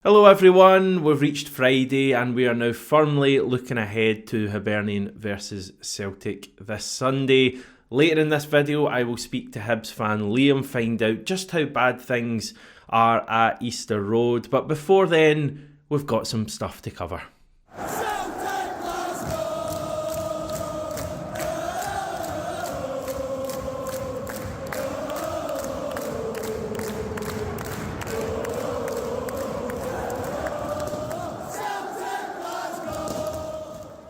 Hello everyone, we've reached Friday and we are now firmly looking ahead to Hibernian versus Celtic this Sunday. Later in this video I will speak to Hibs fan Liam, find out just how bad things are at Easter Road, but before then we've got some stuff to cover.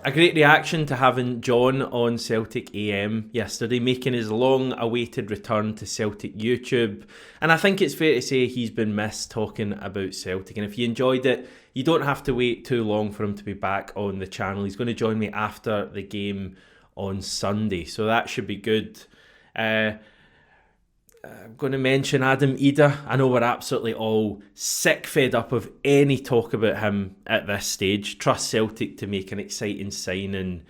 A great reaction to having John on Celtic A.M. yesterday, making his long-awaited return to Celtic YouTube. And I think it's fair to say he's been missed talking about Celtic. And if you enjoyed it, you don't have to wait too long for him to be back on the channel. He's going to join me after the game on Sunday, so that should be good. I'm going to mention Adam Idah. I know we're absolutely all sick fed up of any talk about him at this stage. Trust Celtic to make an exciting signing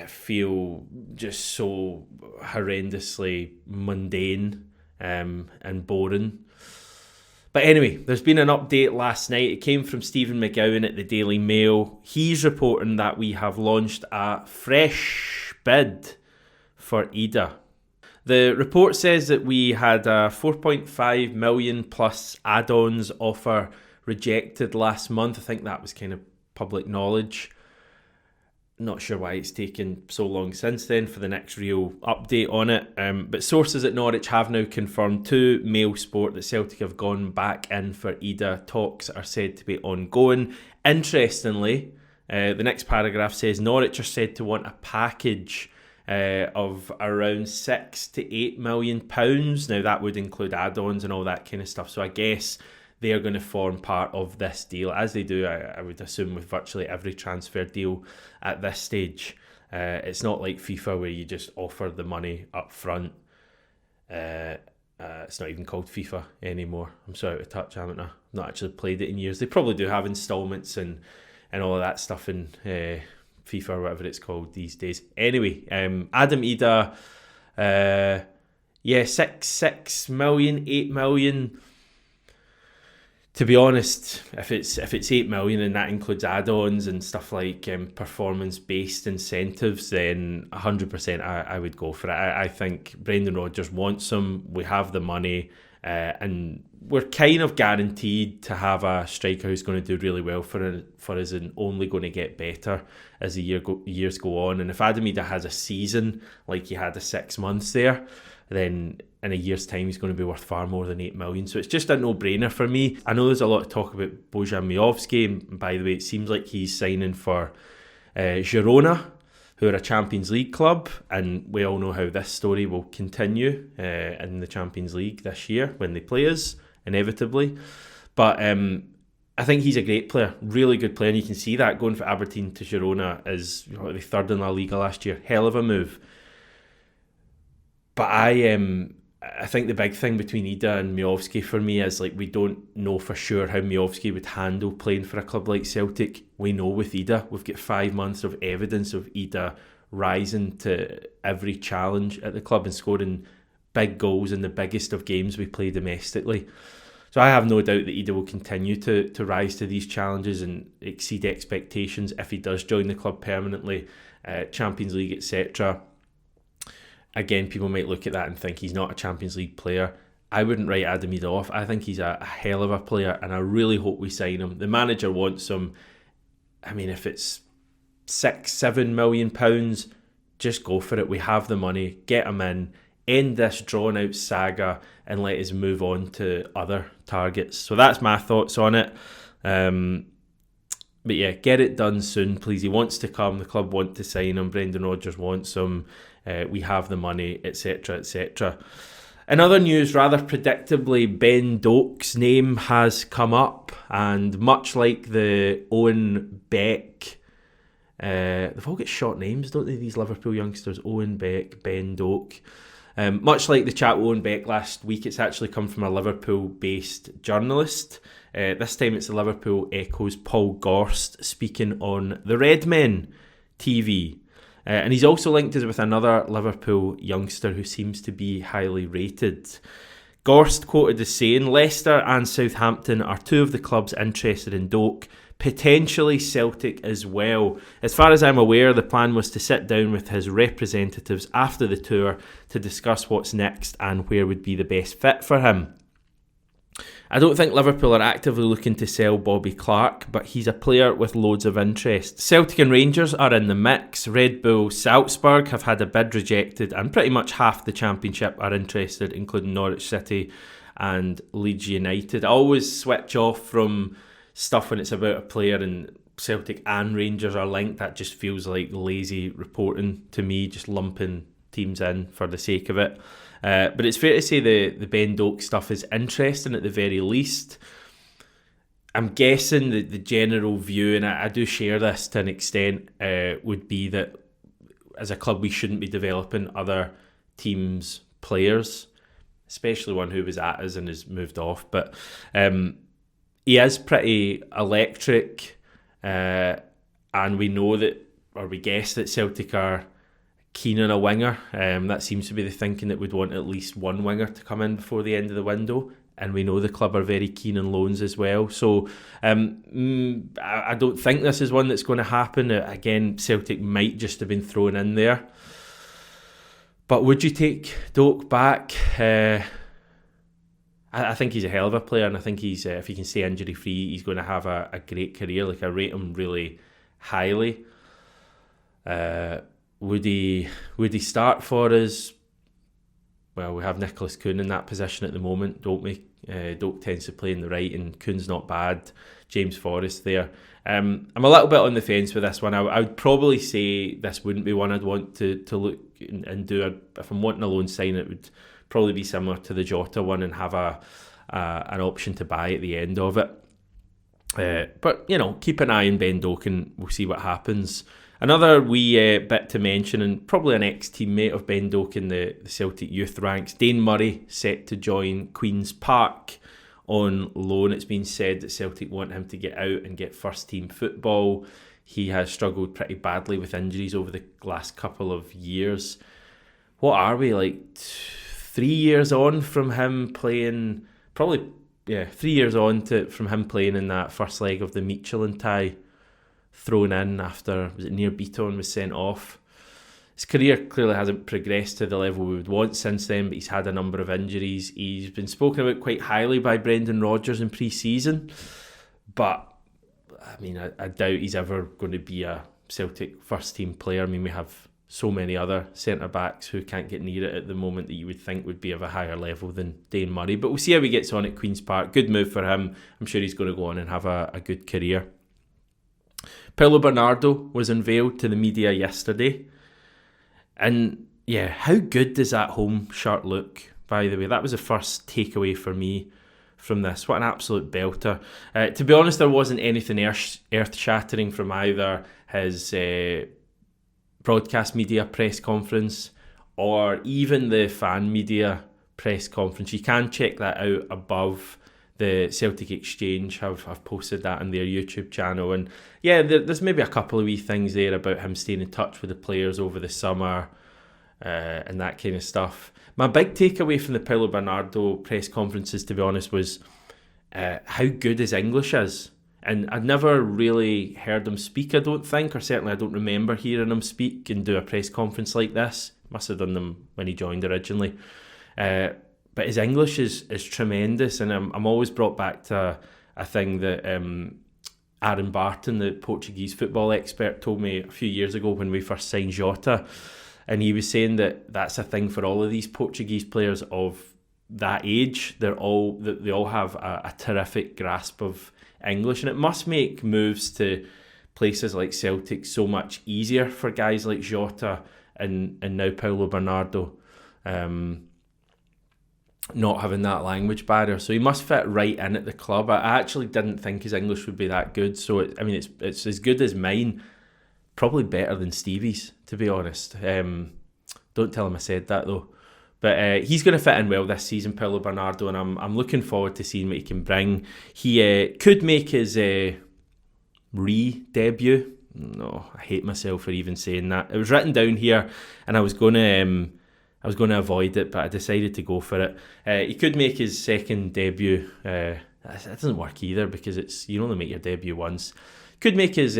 feel just so horrendously mundane and boring. But anyway, there's been an update last night. It came from Stephen McGowan at the Daily Mail. He's reporting that we have launched a fresh bid for Idah. The report says that we had a 4.5 million plus add-ons offer rejected last month. I think that was kind of public knowledge. Not sure why it's taken so long since then for the next real update on it. But sources at Norwich have now confirmed to Mail Sport that Celtic have gone back in for Idah. Talks are said to be ongoing. Interestingly, the next paragraph says Norwich are said to want a package of around £6 to £8 million. Now that would include add-ons and all that kind of stuff, so I guess they are going to form part of this deal, as they do, I would assume, with virtually every transfer deal at this stage. It's not like FIFA where you just offer the money up front. It's not even called FIFA anymore. I'm so out of touch, haven't I? I've not actually played it in years. They probably do have installments and all of that stuff in FIFA or whatever it's called these days. Anyway, Adam Idah, 6 million, 8 million. To be honest, if it's 8 million and that includes add-ons and stuff like performance-based incentives, then 100% I would go for it. I think Brendan Rodgers wants them. We have the money, and we're kind of guaranteed to have a striker who's going to do really well for us and only going to get better as the years go on. And if Adam Idah has a season like he had the 6 months there, then in a year's time he's going to be worth far more than 8 million. So it's just a no-brainer for me. I know there's a lot of talk about Bojan Miovski, and by the way, it seems like he's signing for Girona, who are a Champions League club, and we all know how this story will continue in the Champions League this year when they play us, inevitably. But I think he's a great player, really good player, and you can see that going for Aberdeen to Girona is the third in La Liga last year. Hell of a move. But I think the big thing between Idah and Miovski for me is, like, we don't know for sure how Miovski would handle playing for a club like Celtic. We know with Idah, we've got 5 months of evidence of Idah rising to every challenge at the club and scoring big goals in the biggest of games we play domestically. So I have no doubt that Idah will continue to rise to these challenges and exceed expectations if he does join the club permanently, Champions League, etc. Again, people might look at that and think he's not a Champions League player. I wouldn't write Adam Idah off. I think he's a hell of a player, and I really hope we sign him. The manager wants him. I mean, if it's £6-7 million, just go for it. We have the money. Get him in. End this drawn-out saga and let us move on to other targets. So that's my thoughts on it. But yeah, get it done soon, please. He wants to come. The club want to sign him. Brendan Rodgers wants him. We have the money, etc., etc. In other news, rather predictably, Ben Doak's name has come up, and much like the Owen Beck, they've all got short names, don't they, these Liverpool youngsters? Owen Beck, Ben Doak. Much like the chat with Owen Beck last week, it's actually come from a Liverpool-based journalist. This time it's the Liverpool Echo's Paul Gorst speaking on the Redmen TV. And he's also linked us with another Liverpool youngster who seems to be highly rated. Gorst quoted as saying, Leicester and Southampton are two of the clubs interested in Doak, potentially Celtic as well. As far as I'm aware, the plan was to sit down with his representatives after the tour to discuss what's next and where would be the best fit for him. I don't think Liverpool are actively looking to sell Bobby Clark, but he's a player with loads of interest. Celtic and Rangers are in the mix. Red Bull Salzburg have had a bid rejected, and pretty much half the Championship are interested, including Norwich City and Leeds United. I always switch off from stuff when it's about a player and Celtic and Rangers are linked. That just feels like lazy reporting to me, just lumping teams in for the sake of it. But it's fair to say the Ben Doak stuff is interesting at the very least. I'm guessing that the general view, and I do share this to an extent, would be that as a club we shouldn't be developing other teams' players, especially one who was at us and has moved off. But he is pretty electric, and we know that, or we guess that Celtic are keen on a winger. That seems to be the thinking, that we'd want at least one winger to come in before the end of the window, and we know the club are very keen on loans as well. So I don't think this is one that's going to happen. Again, Celtic might just have been thrown in there. But would you take Doak back? I think he's a hell of a player, and I think he's if he can stay injury free, he's going to have a great career. Like, I rate him really highly. Would he start for us? Well, we have Nicholas Kuhn in that position at the moment, don't we? Doak tends to play in the right, and Kuhn's not bad. James Forrest there. I'm a little bit on the fence with this one. I would probably say this wouldn't be one I'd want to look and do. If I'm wanting a loan sign, it would probably be similar to the Jota one and have an option to buy at the end of it. But, keep an eye on Ben Doak and we'll see what happens. Another wee bit to mention, and probably an ex-teammate of Ben Doak in the Celtic youth ranks, Dane Murray, set to join Queen's Park on loan. It's been said that Celtic want him to get out and get first-team football. He has struggled pretty badly with injuries over the last couple of years. What are we, like 3 years on from him playing? Probably, 3 years on from him playing in that first leg of the Michelin tie, thrown in after, was it Near Beaton was sent off. His career clearly hasn't progressed to the level we would want since then, but he's had a number of injuries. He's been spoken about quite highly by Brendan Rodgers in pre-season, but I mean, I doubt he's ever going to be a Celtic first-team player. I mean, we have so many other centre-backs who can't get near it at the moment that you would think would be of a higher level than Dane Murray. But we'll see how he gets on at Queen's Park. Good move for him. I'm sure he's going to go on and have a good career. Paulo Bernardo was unveiled to the media yesterday. And yeah, how good does that home shirt look, by the way? That was the first takeaway for me from this. What an absolute belter. To be honest, there wasn't anything earth-shattering from either his broadcast media press conference or even the fan media press conference. You can check that out above. The Celtic Exchange have posted that on their YouTube channel. And yeah, there's maybe a couple of wee things there about him staying in touch with the players over the summer and that kind of stuff. My big takeaway from the Paulo Bernardo press conferences, to be honest, was how good his English is. And I'd never really heard him speak, I don't think, or certainly I don't remember hearing him speak and do a press conference like this. Must have done them when he joined originally. But his English is tremendous, and I'm always brought back to a thing that Aaron Barton, the Portuguese football expert, told me a few years ago when we first signed Jota, and he was saying that that's a thing for all of these Portuguese players of that age. They all have a terrific grasp of English, and it must make moves to places like Celtic so much easier for guys like Jota and now Paulo Bernardo. Not having that language barrier, so he must fit right in at the club. I actually didn't think his English would be that good, so it's as good as mine, probably better than Stevie's, to be honest. Don't tell him I said that though. But he's going to fit in well this season, Paulo Bernardo, and I'm looking forward to seeing what he can bring. He could make his re-debut. No, I hate myself for even saying that. It was written down here, and I was going I was going to avoid it, but I decided to go for it. He could make his second debut. It doesn't work either because you only make your debut once. Could make his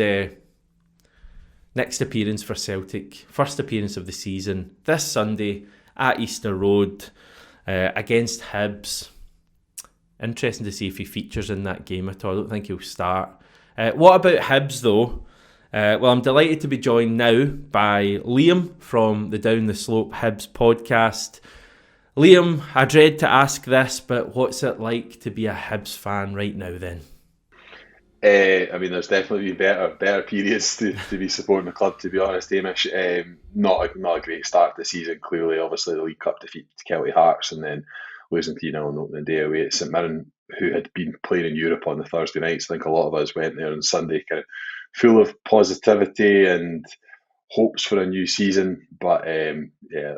next appearance for Celtic, first appearance of the season, this Sunday at Easter Road against Hibs. Interesting to see if he features in that game at all. I don't think he'll start. What about Hibs though? Well, I'm delighted to be joined now by Liam from the Down the Slope Hibs podcast. Liam, I dread to ask this, but what's it like to be a Hibs fan right now then? I mean, there's definitely been better periods to be supporting the club, to be honest, Hamish. Not a great start to the season, clearly. Obviously, the League Cup defeat to Celtic Hearts and then losing 3-0 on opening day away at St Mirren, who had been playing in Europe on the Thursday nights. I think a lot of us went there on Sunday kind of full of positivity and hopes for a new season. But I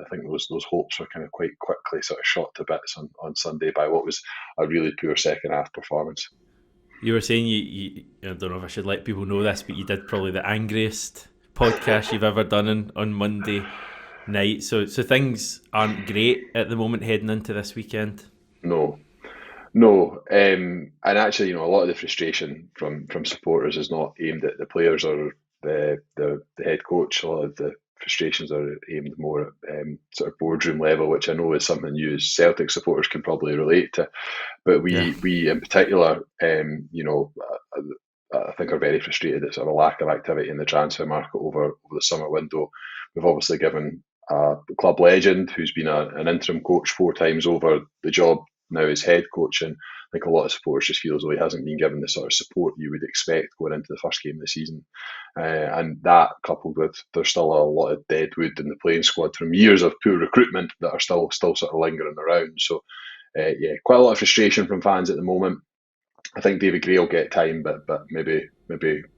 think those hopes were kind of quite quickly sort of shot to bits on Sunday by what was a really poor second half performance. You were saying you I don't know if I should let people know this, but you did probably the angriest podcast you've ever done on Monday night. So things aren't great at the moment heading into this weekend. No. And actually, a lot of the frustration from supporters is not aimed at the players or the head coach. A lot of the frustrations are aimed more at sort of boardroom level, which I know is something you as Celtic supporters can probably relate to. But we in particular, I think are very frustrated at sort of a lack of activity in the transfer market over the summer window. We've obviously given a club legend who's been an interim coach 4 times over the job now as head coach, and I think a lot of supporters just feel as though he hasn't been given the sort of support you would expect going into the first game of the season. And that, coupled with there's still a lot of dead wood in the playing squad from years of poor recruitment that are still sort of lingering around. So quite a lot of frustration from fans at the moment. I think David Gray will get time, but maybe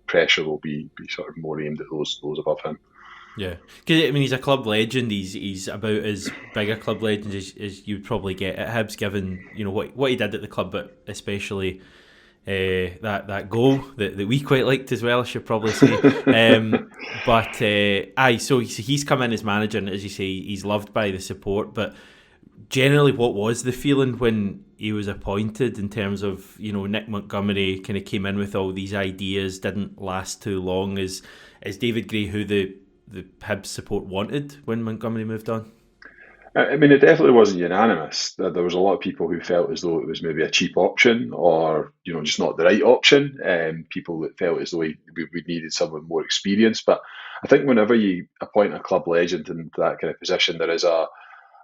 pressure will be sort of more aimed at those above him. Yeah, because I mean he's a club legend. He's about as big a club legend as you'd probably get at Hibs, given what he did at the club, but especially that goal that we quite liked as well, I should probably say. So he's come in as manager, and as you say, he's loved by the support. But generally, what was the feeling when he was appointed in terms of Nick Montgomery kind of came in with all these ideas, didn't last too long? Is David Gray who the Hibs support wanted when Montgomery moved on? I mean, it definitely wasn't unanimous. There was a lot of people who felt as though it was maybe a cheap option or, just not the right option. People that felt as though we needed someone more experienced. But I think whenever you appoint a club legend into that kind of position, there is a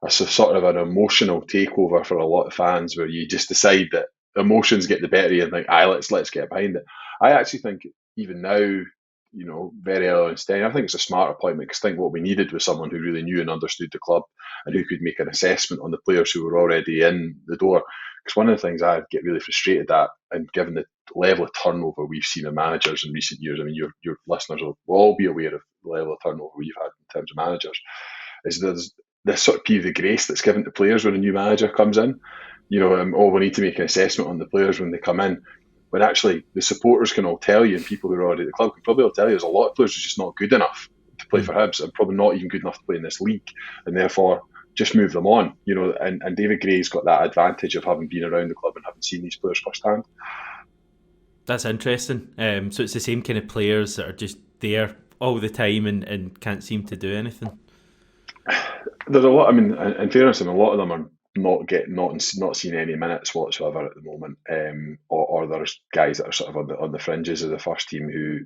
sort of an emotional takeover for a lot of fans where you just decide that emotions get the better of you and think, let's get behind it. I actually think even now, very early on stage, I think it's a smart appointment because I think what we needed was someone who really knew and understood the club and who could make an assessment on the players who were already in the door. Because one of the things I get really frustrated at, and given the level of turnover we've seen in managers in recent years, I mean, your listeners will all be aware of the level of turnover we've had in terms of managers, is there's this sort of piece of grace that's given to players when a new manager comes in. We need to make an assessment on the players when they come in. When actually the supporters can all tell you, and people who are already at the club can probably all tell you, there's a lot of players who's just not good enough to play for Hibs and probably not even good enough to play in this league, and therefore just move them on. And David Gray's got that advantage of having been around the club and having seen these players firsthand. That's interesting. So it's the same kind of players that are just there all the time and can't seem to do anything. There's a lot. I mean, in fairness, a lot of them are not seeing any minutes whatsoever at the moment, or there's guys that are sort of on the fringes of the first team who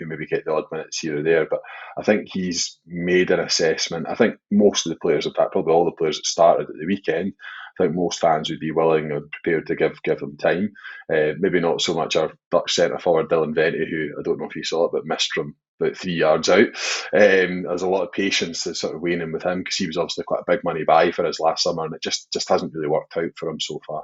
maybe get the odd minutes here or there. But I think he's made an assessment. I think most of the players, in fact, probably all the players that started at the weekend, I think most fans would be willing and prepared to give them time. Maybe not so much our Dutch centre forward Dylan Vente, who I don't know if you saw it, but missed from about 3 yards out. There's a lot of patience that's sort of waning with him because he was obviously quite a big money buy for us last summer, and it just hasn't really worked out for him so far.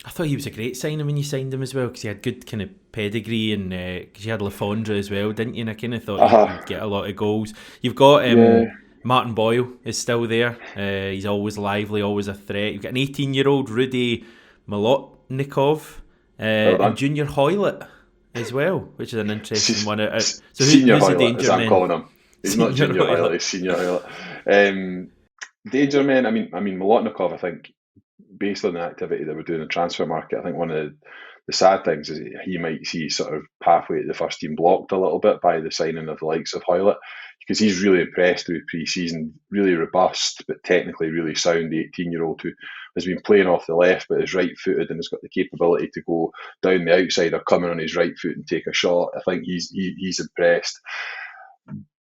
I thought he was a great signing when you signed him as well, because he had good kind of pedigree, and because you had Lafondra as well, didn't you? And I kind of thought he could get a lot of goals. You've got Martin Boyle is still there. He's always lively, always a threat. You've got an 18-year-old Rudy Molotnikov and Junior Hoylett as well, which is an interesting one. So Senior who's Hoylett, the danger as I'm man? calling him. He's not Junior Hoylett, he's Senior Hoylett. danger men. I mean, Molotnikov, I think, based on the activity that we're doing in the transfer market, I think one of the sad things is he might see sort of pathway to the first team blocked a little bit by the signing of the likes of Hoylett, because he's really impressed through pre-season, really robust but technically really sound 18-year-old who has been playing off the left but is right-footed and has got the capability to go down the outside or come in on his right foot and take a shot. I think he's impressed.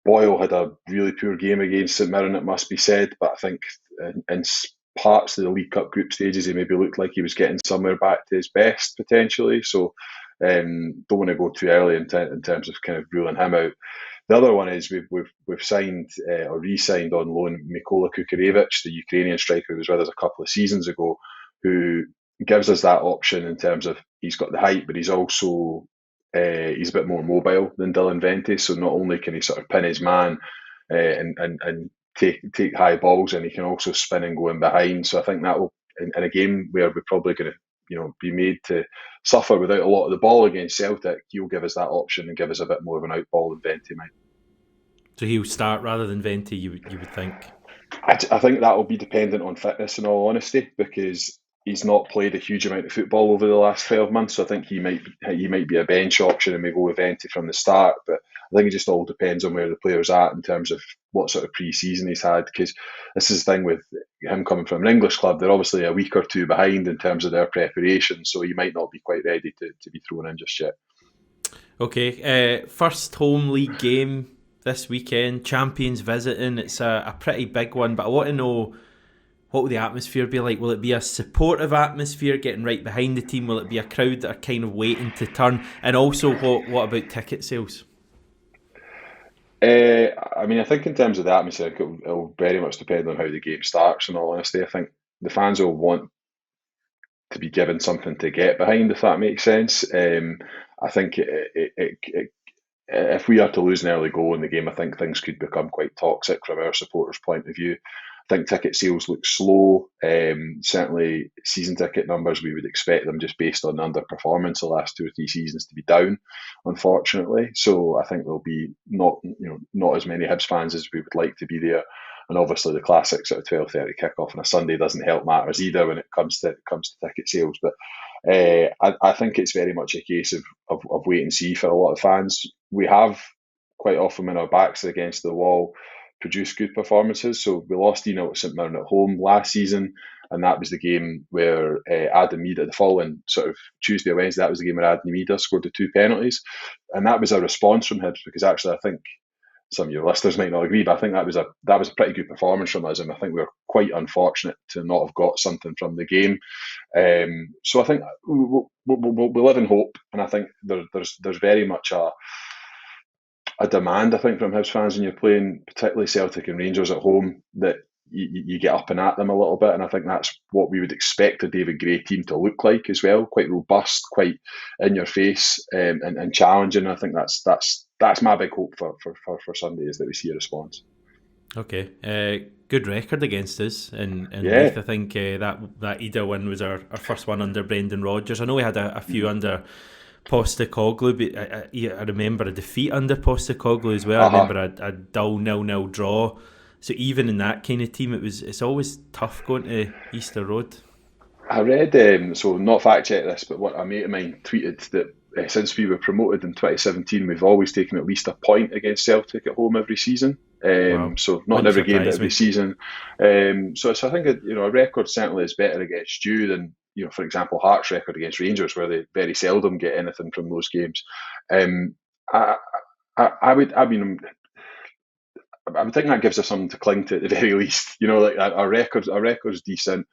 Boyle had a really poor game against St Mirren, it must be said, but I think in parts of the League Cup group stages, he maybe looked like he was getting somewhere back to his best potentially. So don't want to go too early in terms of kind of ruling him out. The other one is we've signed or re-signed on loan Mikola Kukarevich, the Ukrainian striker who was with us a couple of seasons ago, who gives us that option in terms of he's got the height, but he's a bit more mobile than Dylan Vente. So not only can he sort of pin his man and take high balls, and he can also spin and go in behind. So I think that will, in a game where we're probably going to be made to suffer without a lot of the ball against Celtic, he'll give us that option and give us a bit more of an out ball than Vente might. So he'll start rather than Vente, you would think? I think that will be dependent on fitness, in all honesty, because he's not played a huge amount of football over the last 12 months. So I think he might be a bench option and may go with Vente from the start. But I think it just all depends on where the player's at in terms of what sort of pre-season he's had. Because this is the thing with him coming from an English club, they're obviously a week or two behind in terms of their preparation. So he might not be quite ready to be thrown in just yet. Okay, first home league game this weekend, champions visiting. It's a pretty big one, but I want to know, what will the atmosphere be like? Will it be a supportive atmosphere, getting right behind the team? Will it be a crowd that are kind of waiting to turn? And also, what about ticket sales? I think in terms of the atmosphere, it'll very much depend on how the game starts. In all honesty, I think the fans will want to be given something to get behind, if that makes sense. I think if we are to lose an early goal in the game, I think things could become quite toxic from our supporters' point of view. I think ticket sales look slow. Certainly, season ticket numbers, we would expect them, just based on underperformance the last 2 or 3 seasons, to be down, unfortunately. So I think there'll be not as many Hibs fans as we would like to be there. And obviously, the classic sort of 12:30 kickoff on a Sunday doesn't help matters either when it comes to ticket sales. But I think it's very much a case of wait and see for a lot of fans. We have quite often, when our backs are against the wall, produce good performances. So we lost 0 at St Mirren at home last season, and that was the game where Adam Idah, the following sort of Tuesday or Wednesday, that was the game where Adam Idah scored the 2 penalties. And that was a response from Hibs, because actually I think some of your listeners might not agree, but I think that was a pretty good performance from us, and I think we were quite unfortunate to not have got something from the game. So I think we live in hope, and I think there's very much a demand, I think, from Hibs fans when you're playing particularly Celtic and Rangers at home, that you get up and at them a little bit, and I think that's what we would expect a David Gray team to look like as well, quite robust, quite in your face, and challenging. I think that's my big hope for Sunday, is that we see a response. Okay, good record against us in Yeah. Leith. I think that Idah win was our first one under Brendan Rodgers. I know we had a few under Postecoglou, but I remember a defeat under Postecoglou as well. I remember a dull 0-0 draw. So even in that kind of team, it's always tough going to Easter Road. I read, so not fact check this, but what a mate of mine tweeted, that since we were promoted in 2017, we've always taken at least a point against Celtic at home every season. Wow. So not in every game, but every season. So I think a record certainly is better against you than, for example, Hearts' record against Rangers, where they very seldom get anything from those games. I would think that gives us something to cling to at the very least. Like our record's decent.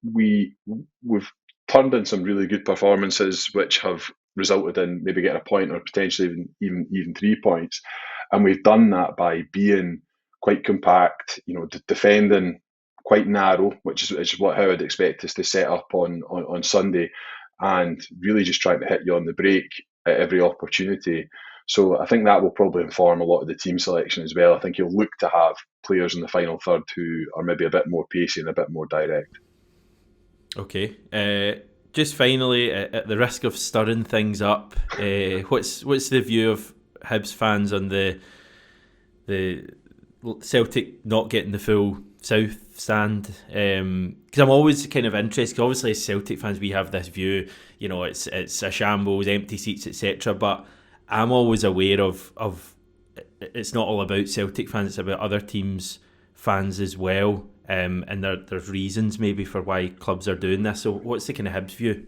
We've turned in some really good performances, which have resulted in maybe getting a point or potentially even 3 points. And we've done that by being quite compact, defending quite narrow, which is how I'd expect us to set up on Sunday, and really just trying to hit you on the break at every opportunity. So I think that will probably inform a lot of the team selection as well. I think you'll look to have players in the final third who are maybe a bit more pacey and a bit more direct. Okay. Just finally, at the risk of stirring things up, what's the view of Hibs fans on the Celtic not getting the full South stand, because I'm always kind of interested. Obviously, as Celtic fans, we have this view, it's a shambles, empty seats, etc. But I'm always aware of it's not all about Celtic fans; it's about other teams' fans as well. And there's reasons maybe for why clubs are doing this. So, what's the kind of Hibs view?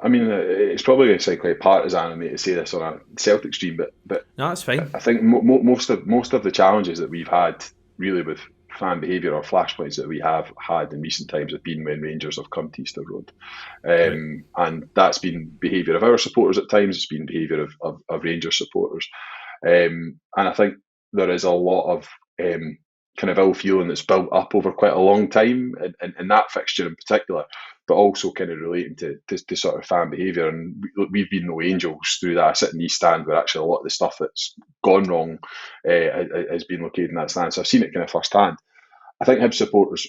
I mean, it's probably going to sound quite partisan of me to say this on a Celtic stream, but No, that's fine. I think most of the challenges that we've had really with fan behaviour or flashpoints that we have had in recent times have been when Rangers have come to Easter Road, Right. and that's been behaviour of our supporters at times. It's been behaviour of Rangers supporters, and I think there is a lot of kind of ill feeling that's built up over quite a long time in that fixture in particular, but also kind of relating to sort of fan behaviour. And we've been no angels through that. I sit in the East Stand where actually a lot of the stuff that's gone wrong has been located in that stand. So I've seen it kind of first hand. I think Hibs supporters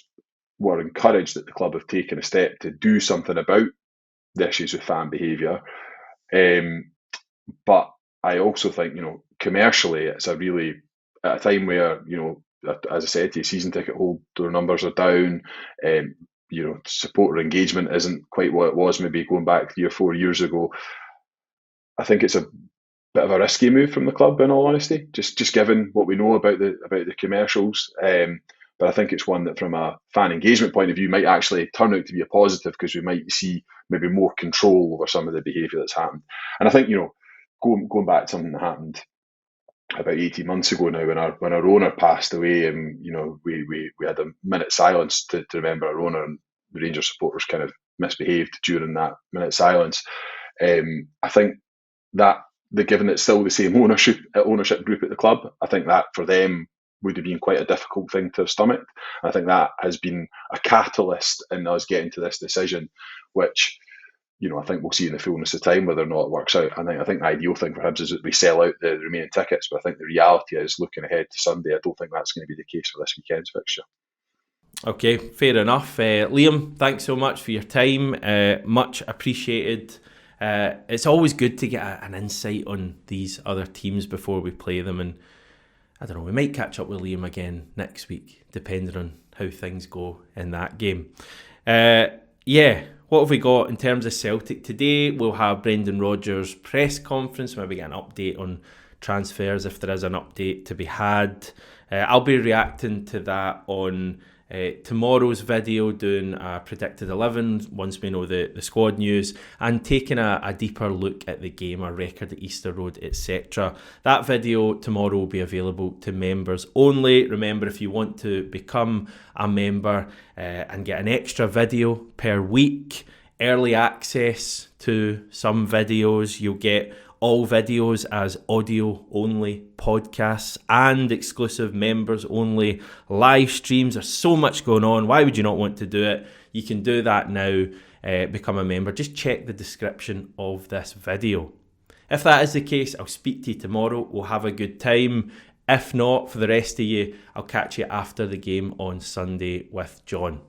were encouraged that the club have taken a step to do something about the issues with fan behaviour. But I also think, commercially, it's a really, at a time where, as I said to you, season ticket holder numbers are down. Supporter engagement isn't quite what it was maybe going back 3 or 4 years ago. I think it's a bit of a risky move from the club, in all honesty, just given what we know about the commercials. But I think it's one that, from a fan engagement point of view, might actually turn out to be a positive, because we might see maybe more control over some of the behaviour that's happened. And I think, going back to something that happened about 18 months ago now, when our owner passed away, and we had a minute silence to remember our owner, and the Rangers supporters kind of misbehaved during that minute silence. I think that, given it's still the same ownership group at the club, I think that for them would have been quite a difficult thing to have stomached. I think that has been a catalyst in us getting to this decision, which, I think we'll see in the fullness of time whether or not it works out. I think the ideal thing for Hibs is that we sell out the remaining tickets, but I think the reality is, looking ahead to Sunday, I don't think that's going to be the case for this weekend's fixture. Okay, fair enough. Liam, thanks so much for your time. Much appreciated. It's always good to get an insight on these other teams before we play them, and I don't know, we might catch up with Liam again next week, depending on how things go in that game. What have we got in terms of Celtic today? We'll have Brendan Rodgers' press conference, maybe get an update on transfers if there is an update to be had. I'll be reacting to that on tomorrow's video, doing a predicted 11 once we know the squad news, and taking a deeper look at the game, our record at Easter Road, etc. That video tomorrow will be available to members only. Remember, if you want to become a member and get an extra video per week, early access to some videos, you'll get all videos as audio-only podcasts and exclusive members-only live streams. There's so much going on. Why would you not want to do it? You can do that now. Become a member. Just check the description of this video. If that is the case, I'll speak to you tomorrow. We'll have a good time. If not, for the rest of you, I'll catch you after the game on Sunday with John.